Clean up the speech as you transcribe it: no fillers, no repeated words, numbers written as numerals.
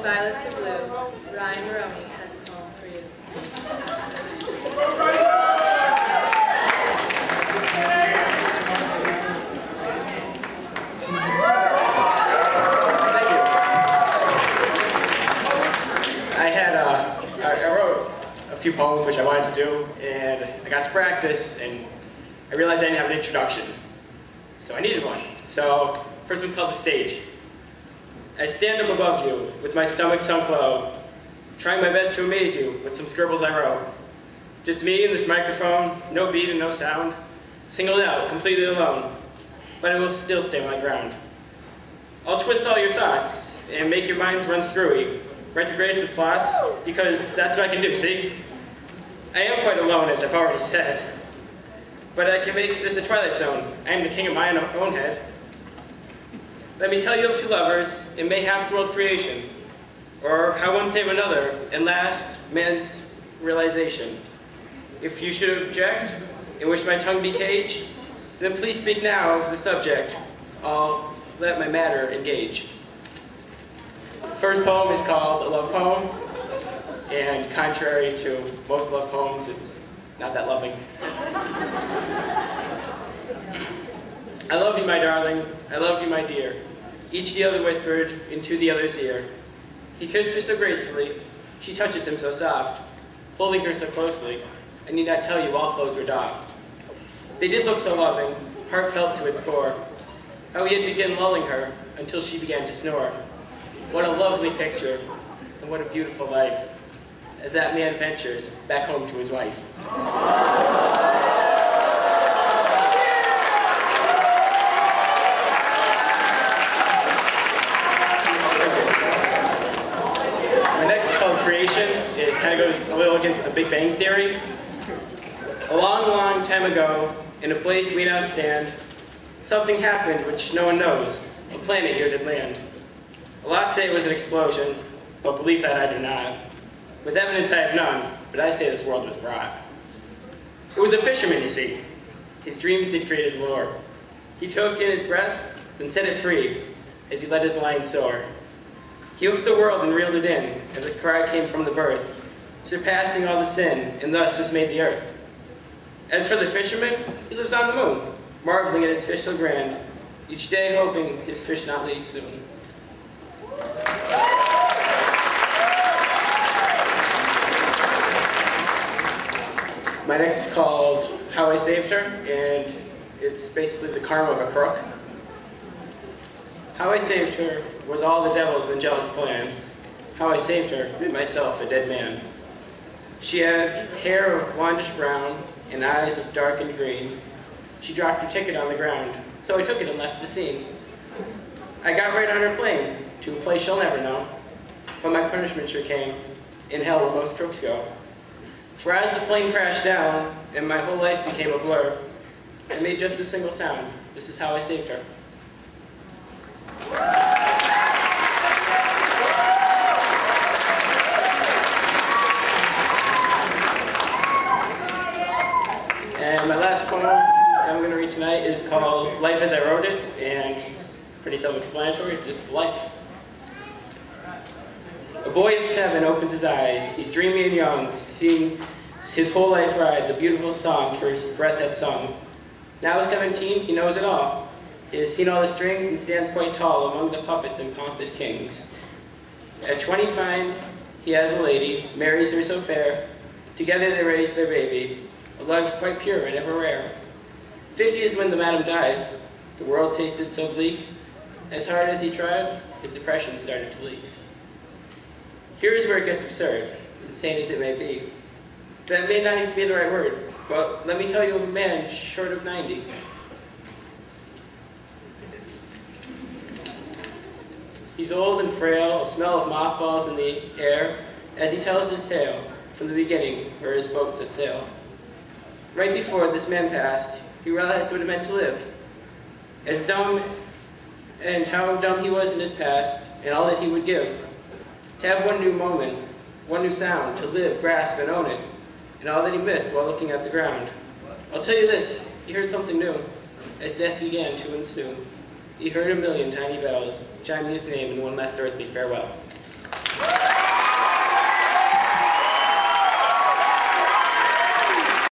Violets are blue. Ryan Maroni has a poem for you. I wrote a few poems which I wanted to do, and I got to practice, and I realized I didn't have an introduction. So I needed one. So first one's called The Stage. I stand up above you with my stomach sunk low, trying my best to amaze you with some scribbles I wrote. Just me and this microphone, no beat and no sound, singled out, completely alone, but I will still stay my ground. I'll twist all your thoughts and make your minds run screwy, write the greatest of plots, because that's what I can do, see? I am quite alone, as I've already said, but I can make this a twilight zone. I am the king of my own head. Let me tell you of two lovers in mayhap's world creation, or how one saved another, and last, man's realization. If you should object, and wish my tongue be caged, then please speak now of the subject. I'll let my matter engage. First poem is called A Love Poem, and contrary to most love poems, it's not that loving. I love you, my darling. I love you, my dear. Each the other whispered into the other's ear. He kissed her so gracefully, she touches him so soft, holding her so closely, I need not tell you all clothes were doffed. They did look so loving, heartfelt to its core, how he had begun lulling her until she began to snore. What a lovely picture, and what a beautiful life, as that man ventures back home to his wife. My next is called Creation. It kind of goes a little against the Big Bang Theory. A long, long time ago, in a place we now stand, something happened which no one knows. A planet here did land. A lot say it was an explosion, but believe that I do not. With evidence I have none, but I say this world was brought. It was a fisherman, you see. His dreams did create his lure. He took in his breath, then set it free, as he let his line soar. He hooked the world and reeled it in, as a cry came from the birth, surpassing all the sin, and thus this made the earth. As for the fisherman, he lives on the moon, marveling at his fish so grand, each day hoping his fish not leave soon. My next is called How I Saved Her, and it's basically the karma of a crook. How I saved her was all the devil's angelic plan. How I saved her made myself a dead man. She had hair of blondish brown and eyes of darkened green. She dropped her ticket on the ground, so I took it and left the scene. I got right on her plane, to a place she'll never know. But my punishment sure came, in hell where most crooks go. For as the plane crashed down, and my whole life became a blur, I made just a single sound. This is how I saved her. And my last poem that I'm going to read tonight is called Life as I Wrote It, and it's pretty self-explanatory. It's just life. A boy of 7 opens his eyes. He's dreamy and young, seeing his whole life ride the beautiful song first breath had sung. Now 17, he knows it all. He has seen all the strings and stands quite tall among the puppets and pompous kings. At 25, he has a lady, marries her so fair. Together they raise their baby, a life quite pure and ever rare. 50 is when the madam died. The world tasted so bleak. As hard as he tried, his depression started to leak. Here is where it gets absurd, insane as it may be. That may not even be the right word, but let me tell you of a man short of 90. He's old and frail, a smell of mothballs in the air, as he tells his tale from the beginning where his boat set sail. Right before this man passed, he realized what it meant to live. As dumb, and how dumb he was in his past, and all that he would give. To have one new moment, one new sound, to live, grasp, and own it, and all that he missed while looking at the ground. I'll tell you this, he heard something new, as death began to ensue. He heard a million tiny bells, chiming his name in one last earthly farewell.